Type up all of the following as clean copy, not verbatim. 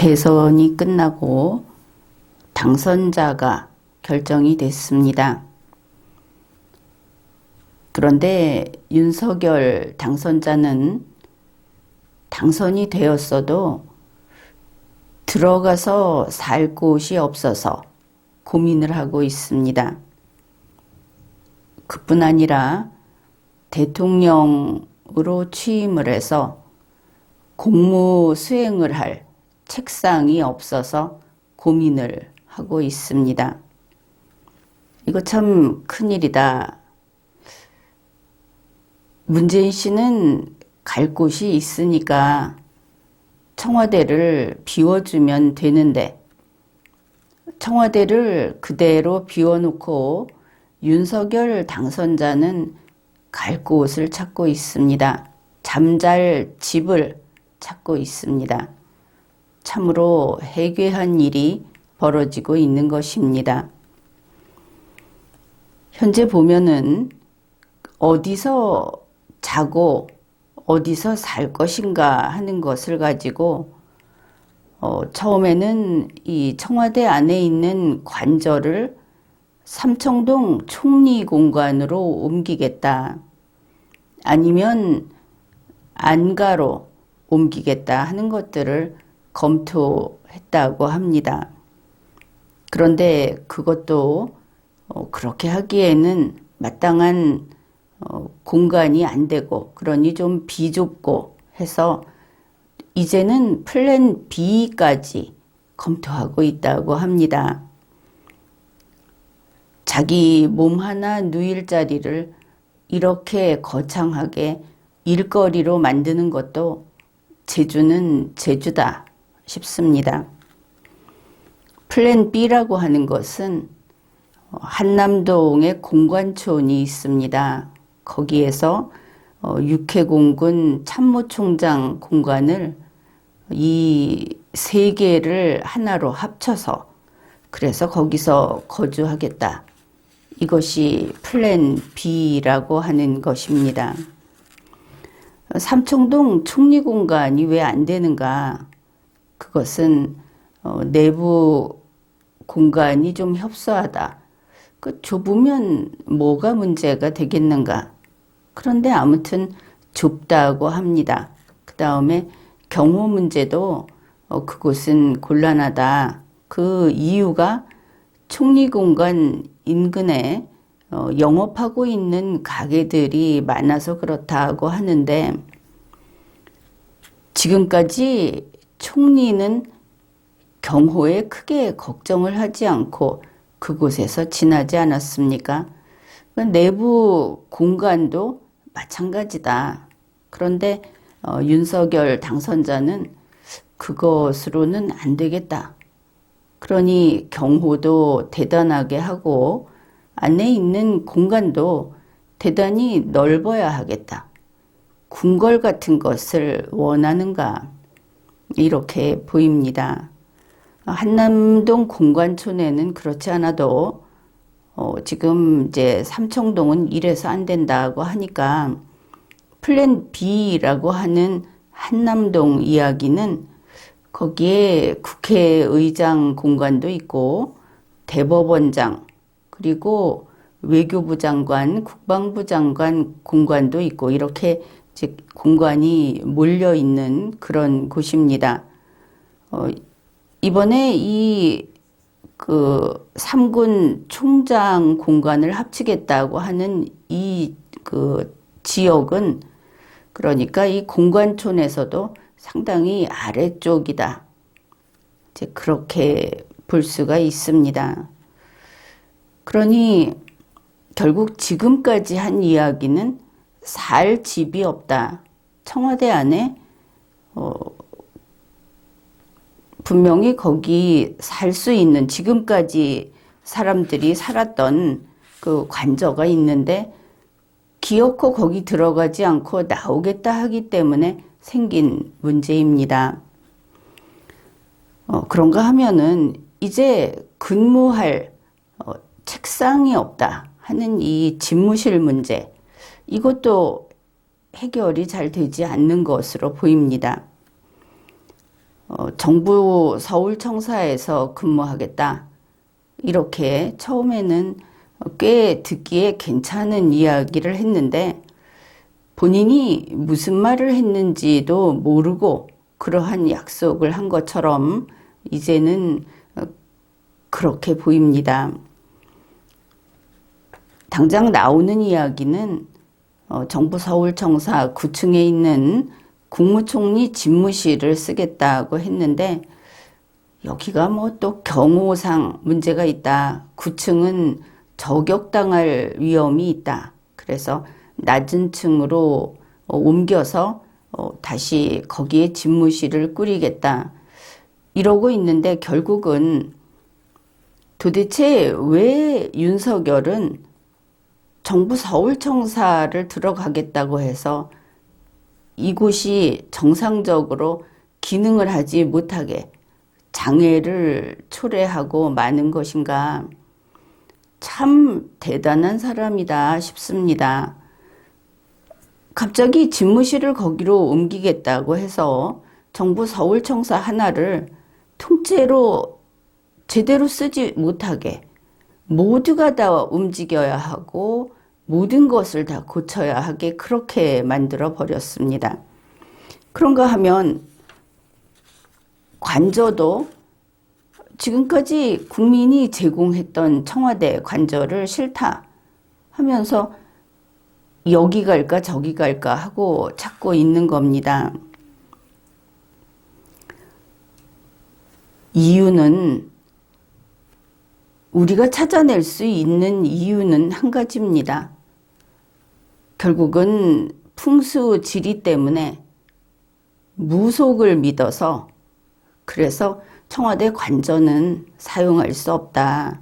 대선이 끝나고 당선자가 결정이 됐습니다. 그런데 윤석열 당선자는 당선이 되었어도 들어가서 살 곳이 없어서 고민을 하고 있습니다. 그뿐 아니라 대통령으로 취임을 해서 공무 수행을 할 책상이 없어서 고민을 하고 있습니다. 이거 참 큰일이다. 문재인 씨는 갈 곳이 있으니까 청와대를 비워주면 되는데 청와대를 그대로 비워놓고 윤석열 당선자는 갈 곳을 찾고 있습니다. 잠잘 집을 찾고 있습니다. 참으로 해괴한 일이 벌어지고 있는 것입니다. 현재 보면은 어디서 자고 어디서 살 것인가 하는 것을 가지고 처음에는 이 청와대 안에 있는 관저를 삼청동 총리공관으로 옮기겠다. 아니면 안가로 옮기겠다 하는 것들을 검토했다고 합니다. 그런데 그것도 그렇게 하기에는 마땅한 공간이 안 되고 그러니 좀 비좁고 해서 이제는 플랜 B까지 검토하고 있다고 합니다. 자기 몸 하나 누일 자리를 이렇게 거창하게 일거리로 만드는 것도 제주는 제주다 싶습니다. 플랜 B라고 하는 것은 한남동에 공관촌이 있습니다. 거기에서 육해공군 참모총장 공관을 이 세 개를 하나로 합쳐서 그래서 거기서 거주하겠다. 이것이 플랜 B라고 하는 것입니다. 삼청동 총리공관이 왜 안 되는가? 그것은 내부 공간이 좀 협소하다. 그 좁으면 뭐가 문제가 되겠는가? 그런데 아무튼 좁다고 합니다. 그 다음에 경호 문제도 그곳은 곤란하다. 그 이유가 총리공관 인근에 영업하고 있는 가게들이 많아서 그렇다고 하는데 지금까지 총리는 경호에 크게 걱정을 하지 않고 그곳에서 지나지 않았습니까? 내부 공간도 마찬가지다. 그런데 윤석열 당선자는 그것으로는 안 되겠다. 그러니 경호도 대단하게 하고 안에 있는 공간도 대단히 넓어야 하겠다. 궁궐 같은 것을 원하는가? 이렇게 보입니다. 한남동 공관촌에는 그렇지 않아도 지금 이제 삼청동은 이래서 안 된다고 하니까 플랜 B라고 하는 한남동 이야기는 거기에 국회의장 공간도 있고 대법원장 그리고 외교부 장관, 국방부 장관 공간도 있고 이렇게 이제 공간이 몰려 있는 그런 곳입니다. 이번에 이 그 3군 총장 공간을 합치겠다고 하는 이 그 지역은 그러니까 이 공관촌에서도 상당히 아래쪽이다. 이제 그렇게 볼 수가 있습니다. 그러니 결국 지금까지 한 이야기는 살 집이 없다. 청와대 안에 분명히 거기 살 수 있는 지금까지 사람들이 살았던 그 관저가 있는데 기어코 거기 들어가지 않고 나오겠다 하기 때문에 생긴 문제입니다. 그런가 하면은 이제 근무할 책상이 없다 하는 이 집무실 문제 이것도 해결이 잘 되지 않는 것으로 보입니다. 정부 서울청사에서 근무하겠다. 이렇게 처음에는 꽤 듣기에 괜찮은 이야기를 했는데 본인이 무슨 말을 했는지도 모르고 그러한 약속을 한 것처럼 이제는 그렇게 보입니다. 당장 나오는 이야기는 정부 서울청사 9층에 있는 국무총리 집무실을 쓰겠다고 했는데 여기가 뭐 또 경호상 문제가 있다. 9층은 저격당할 위험이 있다. 그래서 낮은 층으로 옮겨서 다시 거기에 집무실을 꾸리겠다. 이러고 있는데 결국은 도대체 왜 윤석열은 정부 서울청사를 들어가겠다고 해서 이곳이 정상적으로 기능을 하지 못하게 장애를 초래하고 마는 것인가. 참 대단한 사람이다 싶습니다. 갑자기 집무실을 거기로 옮기겠다고 해서 정부 서울청사 하나를 통째로 제대로 쓰지 못하게 모두가 다 움직여야 하고 모든 것을 다 고쳐야 하게 그렇게 만들어 버렸습니다. 그런가 하면 관저도 지금까지 국민이 제공했던 청와대 관저를 싫다 하면서 여기 갈까 저기 갈까 하고 찾고 있는 겁니다. 이유는 우리가 찾아낼 수 있는 이유는 한 가지입니다. 결국은 풍수 지리 때문에 무속을 믿어서 그래서 청와대 관저는 사용할 수 없다.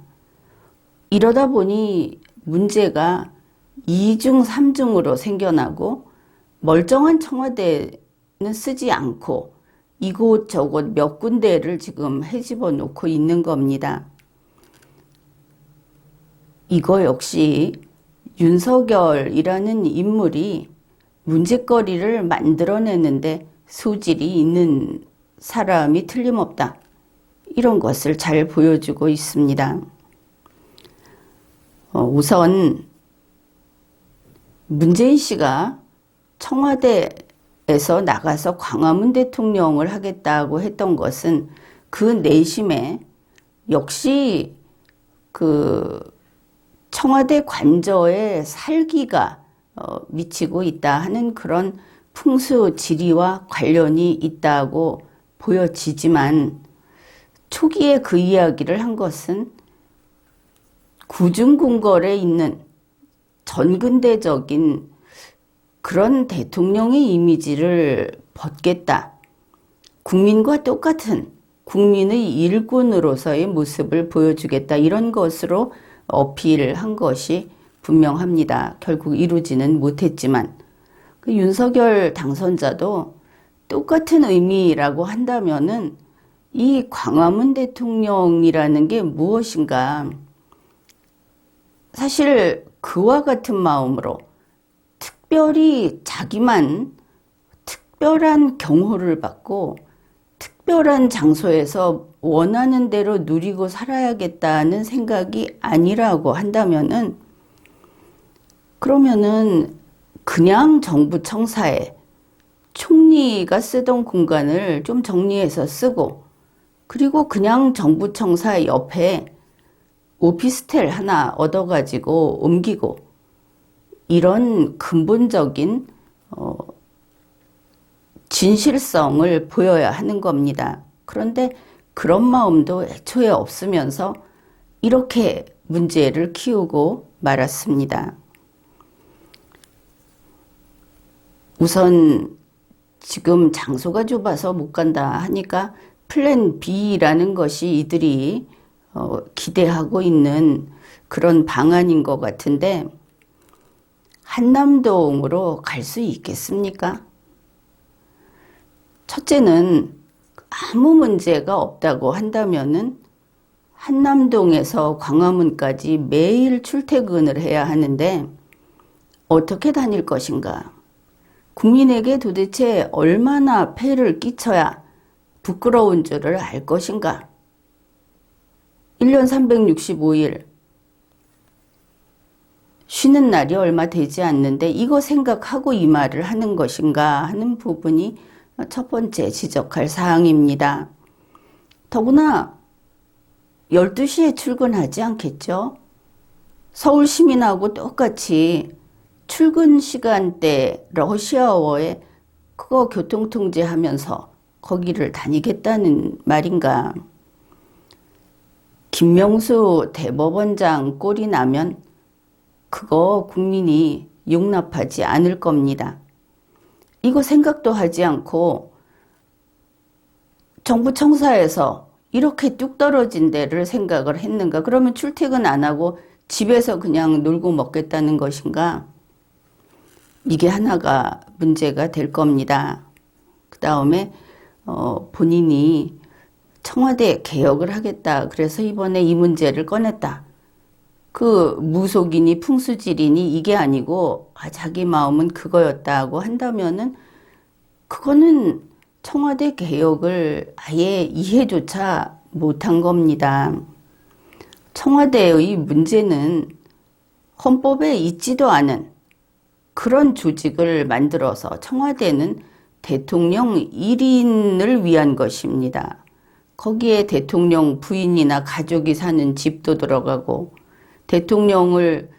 이러다 보니 문제가 2중, 3중으로 생겨나고 멀쩡한 청와대는 쓰지 않고 이곳저곳 몇 군데를 지금 헤집어 놓고 있는 겁니다. 이거 역시 윤석열이라는 인물이 문제거리를 만들어내는데 소질이 있는 사람이 틀림없다. 이런 것을 잘 보여주고 있습니다. 우선 문재인 씨가 청와대에서 나가서 광화문 대통령을 하겠다고 했던 것은 그 내심에 역시 그 청와대 관저에 살기가 미치고 있다 하는 그런 풍수 지리와 관련이 있다고 보여지지만 초기에 그 이야기를 한 것은 구중궁궐에 있는 전근대적인 그런 대통령의 이미지를 벗겠다. 국민과 똑같은 국민의 일꾼으로서의 모습을 보여주겠다. 이런 것으로 어필한 것이 분명합니다. 결국 이루지는 못했지만 그 윤석열 당선자도 똑같은 의미라고 한다면은 이 광화문 대통령이라는 게 무엇인가. 사실 그와 같은 마음으로 특별히 자기만 특별한 경호를 받고 특별한 장소에서 원하는 대로 누리고 살아야겠다는 생각이 아니라고 한다면은 그러면은 그냥 정부 청사에 총리가 쓰던 공간을 좀 정리해서 쓰고 그리고 그냥 정부 청사 옆에 오피스텔 하나 얻어가지고 옮기고 이런 근본적인 진실성을 보여야 하는 겁니다. 그런데 그런 마음도 애초에 없으면서 이렇게 문제를 키우고 말았습니다. 우선 지금 장소가 좁아서 못 간다 하니까 플랜 B라는 것이 이들이 기대하고 있는 그런 방안인 것 같은데 한남동으로 갈 수 있겠습니까? 첫째는 아무 문제가 없다고 한다면은 한남동에서 광화문까지 매일 출퇴근을 해야 하는데 어떻게 다닐 것인가? 국민에게 도대체 얼마나 폐를 끼쳐야 부끄러운 줄을 알 것인가? 1년 365일 쉬는 날이 얼마 되지 않는데 이거 생각하고 이 말을 하는 것인가 하는 부분이 첫 번째 지적할 사항입니다. 더구나 12시에 출근하지 않겠죠? 서울 시민하고 똑같이 출근 시간대 러시아어에 그거 교통통제하면서 거기를 다니겠다는 말인가? 김명수 대법원장 꼴이 나면 그거 국민이 용납하지 않을 겁니다. 이거 생각도 하지 않고 정부 청사에서 이렇게 뚝 떨어진 데를 생각을 했는가? 그러면 출퇴근 안 하고 집에서 그냥 놀고 먹겠다는 것인가? 이게 하나가 문제가 될 겁니다. 그 다음에 본인이 청와대 개혁을 하겠다. 그래서 이번에 이 문제를 꺼냈다. 그 무속이니 풍수질이니 이게 아니고 자기 마음은 그거였다고 한다면은 그거는 청와대 개혁을 아예 이해조차 못한 겁니다. 청와대의 문제는 헌법에 있지도 않은 그런 조직을 만들어서 청와대는 대통령 1인을 위한 것입니다. 거기에 대통령 부인이나 가족이 사는 집도 들어가고 대통령을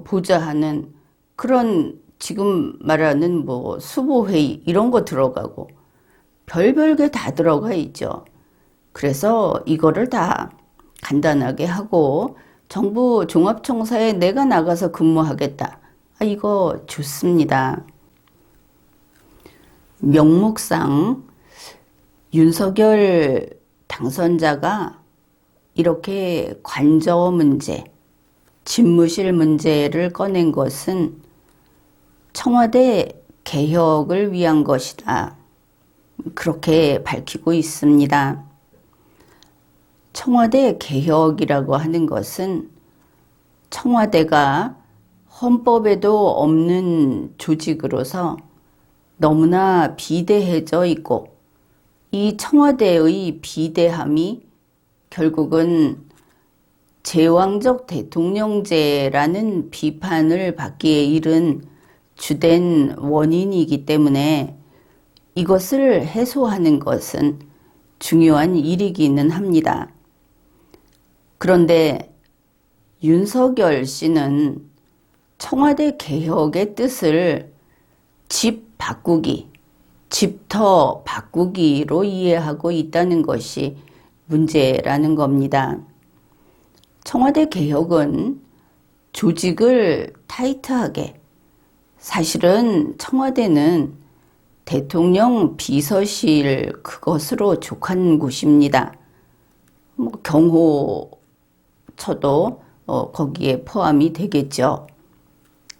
보좌하는 그런 지금 말하는 뭐 수보회의 이런 거 들어가고 별별 게 다 들어가 있죠. 그래서 이거를 다 간단하게 하고 정부 종합청사에 내가 나가서 근무하겠다. 이거 좋습니다. 명목상 윤석열 당선자가 이렇게 관저 문제, 집무실 문제를 꺼낸 것은 청와대 개혁을 위한 것이다. 그렇게 밝히고 있습니다. 청와대 개혁이라고 하는 것은 청와대가 헌법에도 없는 조직으로서 너무나 비대해져 있고 이 청와대의 비대함이 결국은 제왕적 대통령제라는 비판을 받기에 이른 주된 원인이기 때문에 이것을 해소하는 것은 중요한 일이기는 합니다. 그런데 윤석열 씨는 청와대 개혁의 뜻을 집 바꾸기, 집터 바꾸기로 이해하고 있다는 것이 문제라는 겁니다. 청와대 개혁은 조직을 타이트하게, 사실은 청와대는 대통령 비서실 그것으로 족한 곳입니다. 경호처도 거기에 포함이 되겠죠.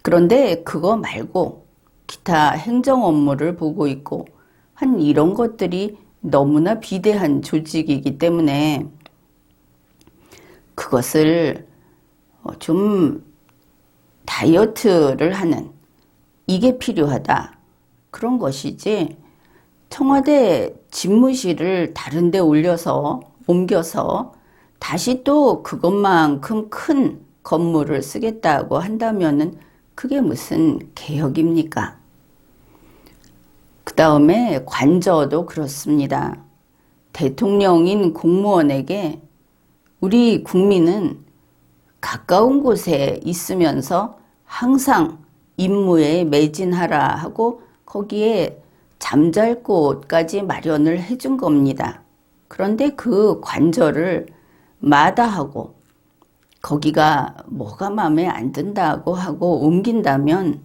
그런데 그거 말고 기타 행정 업무를 보고 있고 한 이런 것들이 너무나 비대한 조직이기 때문에 그것을 좀 다이어트를 하는 이게 필요하다. 그런 것이지 청와대 집무실을 다른 데 옮겨서 다시 또 그것만큼 큰 건물을 쓰겠다고 한다면은 그게 무슨 개혁입니까? 그 다음에 관저도 그렇습니다. 대통령인 공무원에게 우리 국민은 가까운 곳에 있으면서 항상 임무에 매진하라 하고 거기에 잠잘 곳까지 마련을 해준 겁니다. 그런데 그 관저를 마다하고 거기가 뭐가 마음에 안 든다고 하고 옮긴다면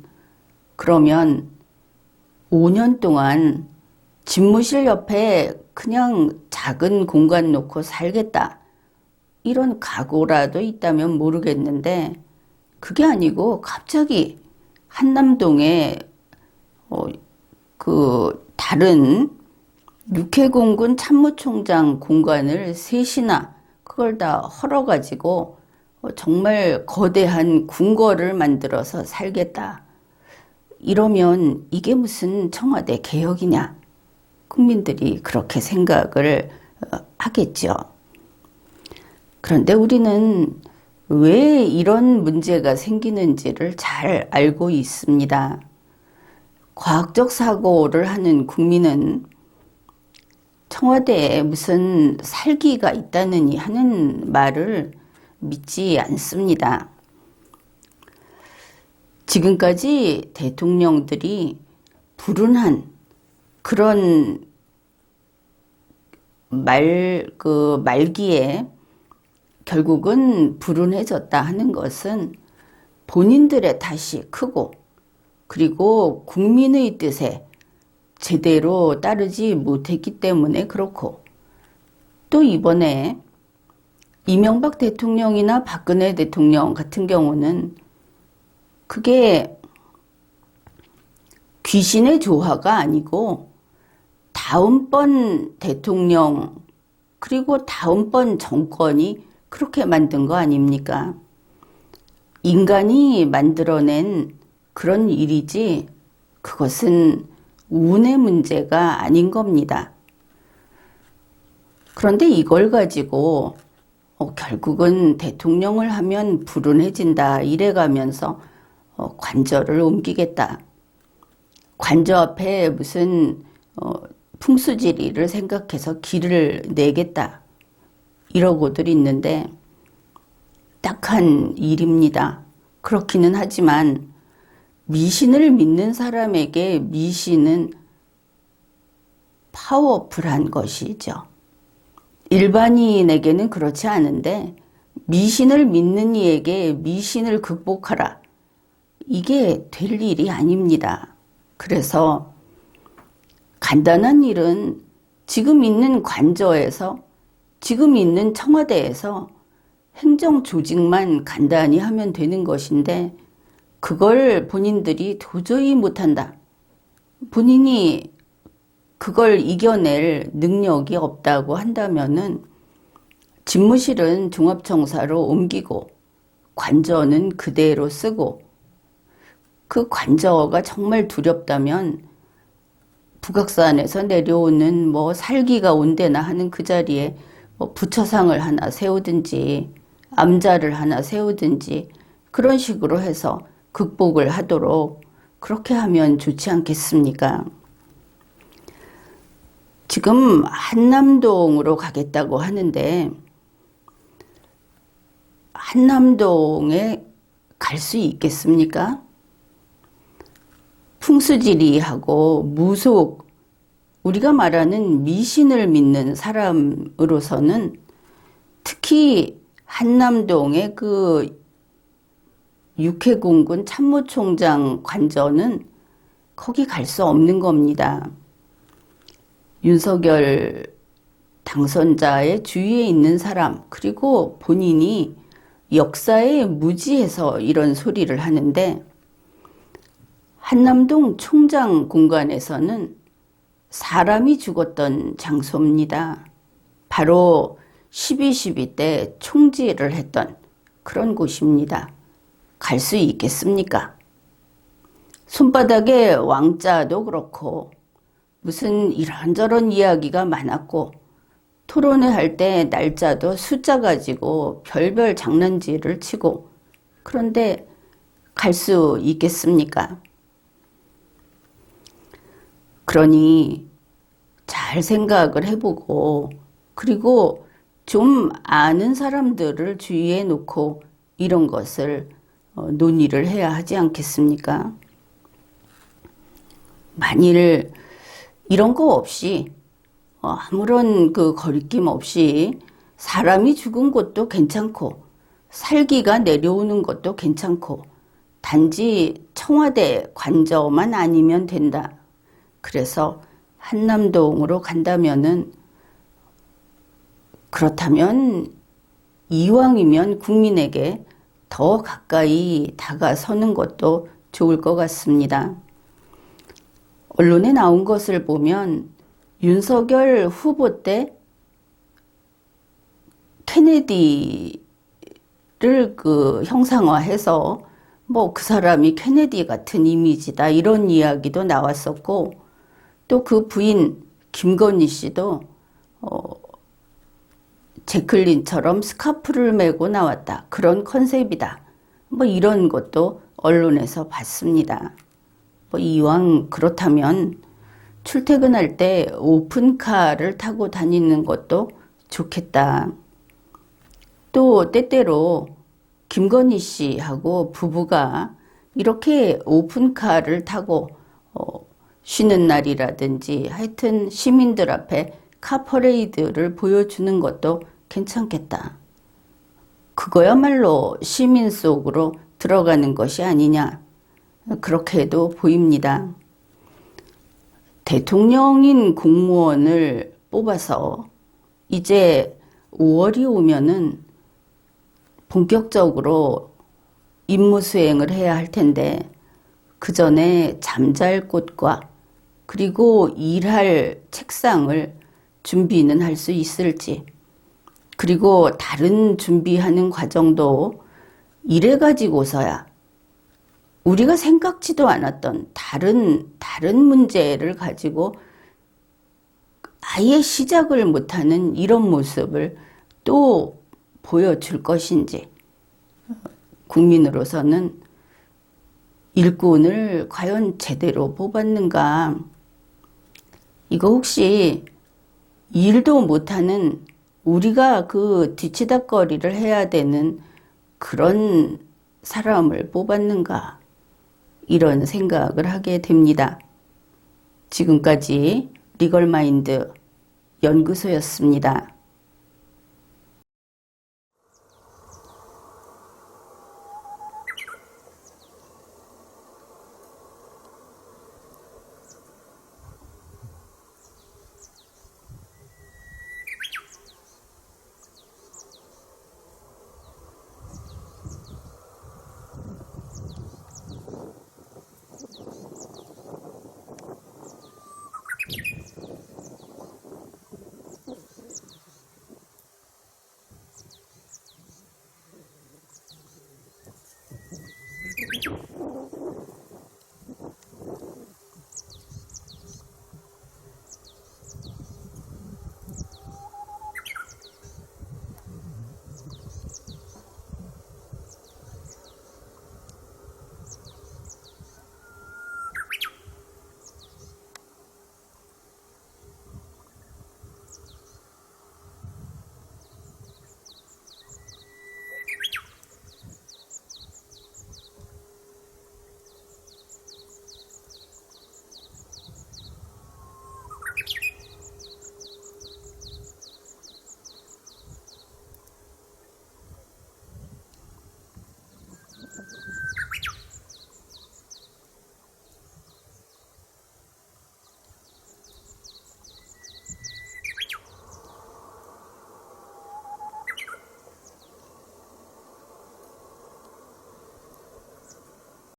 그러면 5년 동안 집무실 옆에 그냥 작은 공간 놓고 살겠다. 이런 각오라도 있다면 모르겠는데 그게 아니고 갑자기 한남동에 다른 육해공군 참모총장 공간을 셋이나 그걸 다 헐어가지고 정말 거대한 궁궐을 만들어서 살겠다. 이러면 이게 무슨 청와대 개혁이냐? 국민들이 그렇게 생각을 하겠죠. 그런데 우리는 왜 이런 문제가 생기는지를 잘 알고 있습니다. 과학적 사고를 하는 국민은 청와대에 무슨 살기가 있다느니 하는 말을 믿지 않습니다. 지금까지 대통령들이 불운한 그런 말기에 결국은 불운해졌다 하는 것은 본인들의 탓이 크고, 그리고 국민의 뜻에 제대로 따르지 못했기 때문에 그렇고, 또 이번에 이명박 대통령이나 박근혜 대통령 같은 경우는 그게 귀신의 조화가 아니고 다음번 대통령 그리고 다음번 정권이 그렇게 만든 거 아닙니까? 인간이 만들어낸 그런 일이지 그것은 운의 문제가 아닌 겁니다. 그런데 이걸 가지고 결국은 대통령을 하면 불운해진다 이래가면서 관저를 옮기겠다. 관저 앞에 무슨 풍수지리를 생각해서 길을 내겠다. 이러고들 있는데 딱한 일입니다. 그렇기는 하지만 미신을 믿는 사람에게 미신은 파워풀한 것이죠. 일반인에게는 그렇지 않은데 미신을 믿는 이에게 미신을 극복하라. 이게 될 일이 아닙니다. 그래서 간단한 일은 지금 있는 관저에서, 지금 있는 청와대에서 행정 조직만 간단히 하면 되는 것인데 그걸 본인들이 도저히 못한다. 본인이 그걸 이겨낼 능력이 없다고 한다면은 집무실은 종합청사로 옮기고 관저는 그대로 쓰고, 그 관저가 정말 두렵다면 북악산에서 내려오는 살기가 온대나 하는 그 자리에 부처상을 하나 세우든지 암자를 하나 세우든지 그런 식으로 해서 극복을 하도록 그렇게 하면 좋지 않겠습니까? 지금 한남동으로 가겠다고 하는데 한남동에 갈 수 있겠습니까? 풍수지리하고 무속, 우리가 말하는 미신을 믿는 사람으로서는 특히 한남동의 그 육해공군 참모총장 관저는 거기 갈 수 없는 겁니다. 윤석열 당선자의 주위에 있는 사람, 그리고 본인이 역사에 무지해서 이런 소리를 하는데, 한남동 총장 공간에서는 사람이 죽었던 장소입니다. 바로 12.12 때 총질을 했던 그런 곳입니다. 갈 수 있겠습니까? 손바닥에 왕자도 그렇고 무슨 이런저런 이야기가 많았고, 토론회 할 때 날짜도 숫자 가지고 별별 장난질을 치고, 그런데 갈 수 있겠습니까? 그러니 잘 생각을 해보고, 그리고 좀 아는 사람들을 주위에 놓고 이런 것을 논의를 해야 하지 않겠습니까? 만일 이런 거 없이 아무런 그 거리낌 없이 사람이 죽은 것도 괜찮고 살기가 내려오는 것도 괜찮고 단지 청와대 관저만 아니면 된다. 그래서 한남동으로 간다면은, 그렇다면 이왕이면 국민에게 더 가까이 다가서는 것도 좋을 것 같습니다. 언론에 나온 것을 보면 윤석열 후보 때 케네디를 그 형상화해서 그 사람이 케네디 같은 이미지다 이런 이야기도 나왔었고, 또 그 부인 김건희 씨도 제클린처럼 스카프를 메고 나왔다. 그런 컨셉이다. 뭐 이런 것도 언론에서 봤습니다. 뭐 이왕 그렇다면 출퇴근할 때 오픈카를 타고 다니는 것도 좋겠다. 또 때때로 김건희 씨하고 부부가 이렇게 오픈카를 타고 쉬는 날이라든지 하여튼 시민들 앞에 카퍼레이드를 보여주는 것도 괜찮겠다. 그거야말로 시민 속으로 들어가는 것이 아니냐. 그렇게도 보입니다. 대통령인 공무원을 뽑아서 이제 5월이 오면은 본격적으로 임무 수행을 해야 할 텐데 그 전에 잠잘 곳과 그리고 일할 책상을 준비는 할 수 있을지, 그리고 다른 준비하는 과정도 이래 가지고서야 우리가 생각지도 않았던 다른 문제를 가지고 아예 시작을 못하는 이런 모습을 또 보여줄 것인지, 국민으로서는 일꾼을 과연 제대로 뽑았는가? 이거 혹시 일도 못하는 우리가 그 뒤치다꺼리를 해야 되는 그런 사람을 뽑았는가? 이런 생각을 하게 됩니다. 지금까지 리걸마인드 연구소였습니다.